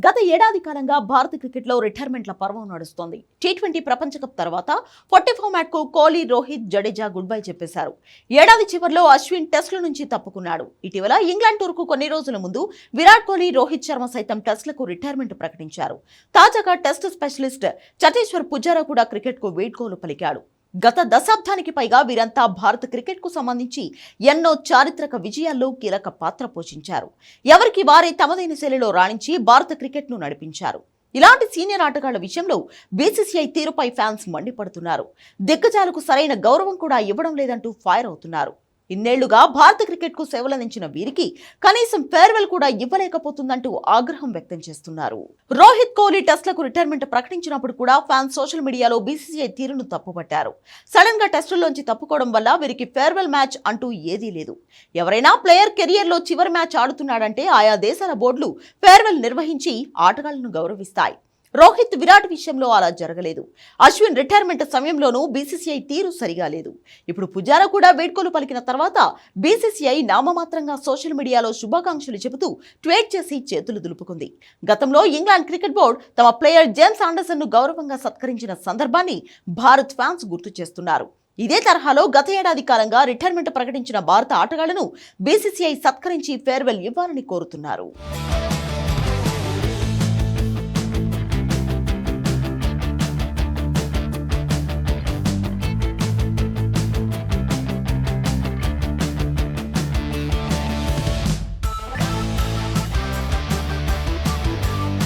గత ఏడాది కాలంగా భారత క్రికెట్లో రిటైర్మెంట్ల పర్వం నడుస్తోంది. టీ20 ప్రపంచ కప్ తర్వాత 40 ఫార్మాట్ కు కోహ్లీ, రోహిత్, జడేజా గుడ్ బై చెప్పేశారు. ఏడాది చివర్లో అశ్విన్ టెస్టుల నుంచి తప్పుకున్నాడు. ఇటీవల ఇంగ్లాండ్ టూర్కు కొన్ని రోజుల ముందు విరాట్ కోహ్లీ, రోహిత్ శర్మ సైతం టెస్టులకు రిటైర్మెంట్ ప్రకటించారు. తాజాగా టెస్ట్ స్పెషలిస్ట్ చటేశ్వర్ పుజారా కూడా క్రికెట్కు వీడ్కోలు పలికాడు. గత దశాబ్దానికి పైగా వీరంతా భారత క్రికెట్కు సంబంధించి ఎన్నో చారిత్రక విజయాల్లో కీలక పాత్ర పోషించారు. ఎవరికి వారే తమదైన శైలిలో రాణించి భారత క్రికెట్ను నడిపించారు. ఇలాంటి సీనియర్ ఆటగాళ్ల విషయంలో బీసీసీఐ తీరుపై ఫ్యాన్స్ మండిపడుతున్నారు. దిగ్గజాలకు సరైన గౌరవం కూడా ఇవ్వడం లేదంటూ ఫైర్ అవుతున్నారు. ఇన్నేళ్లుగా భారత క్రికెట్కు సేవలందించిన వీరికి కనీసం ఫేర్వెల్ కూడా ఇవ్వలేకపోతుందంటూ ఆగ్రహం వ్యక్తం చేస్తున్నారు. రోహిత్, కోహ్లీ టెస్టులకు రిటైర్మెంట్ ప్రకటించినప్పుడు కూడా ఫ్యాన్స్ సోషల్ మీడియాలో బీసీసీఐ తీరును తప్పుపట్టారు. సడన్ గా టెస్టుల్లోంచి తప్పుకోవడం వల్ల వీరికి ఫేర్వెల్ మ్యాచ్ అంటూ ఏదీ లేదు. ఎవరైనా ప్లేయర్ కెరియర్ లో చివరి మ్యాచ్ ఆడుతున్నాడంటే ఆయా దేశాల బోర్డులు ఫేర్వెల్ నిర్వహించి ఆటగాళ్లను గౌరవిస్తాయి. రోహిత్, విరాట్ విషయంలో అలా జరగలేదు. అశ్విన్ రిటైర్మెంట్ సమయంలోనూ బీసీసీఐ తీరు సరిగా లేదు. ఇప్పుడు పుజారా కూడా వీడ్కోలు పలికిన తర్వాత బీసీసీఐ నామమాత్రంగా సోషల్ మీడియాలో శుభాకాంక్షలు చెబుతూ ట్వీట్ చేసి చేతులు దులుపుకుంది. గతంలో ఇంగ్లాండ్ క్రికెట్ బోర్డు తమ ప్లేయర్ జేమ్స్ ఆండర్సన్ ను గౌరవంగా సత్కరించిన సందర్భాన్ని భారత్ ఫ్యాన్స్ గుర్తు చేస్తున్నారు. ఇదే తరహాలో గత ఏడాది కాలంగా రిటైర్మెంట్ ప్రకటించిన భారత ఆటగాళ్లను బీసీసీఐ సత్కరించి ఫేర్వెల్ ఇవ్వాలని కోరుతున్నారు.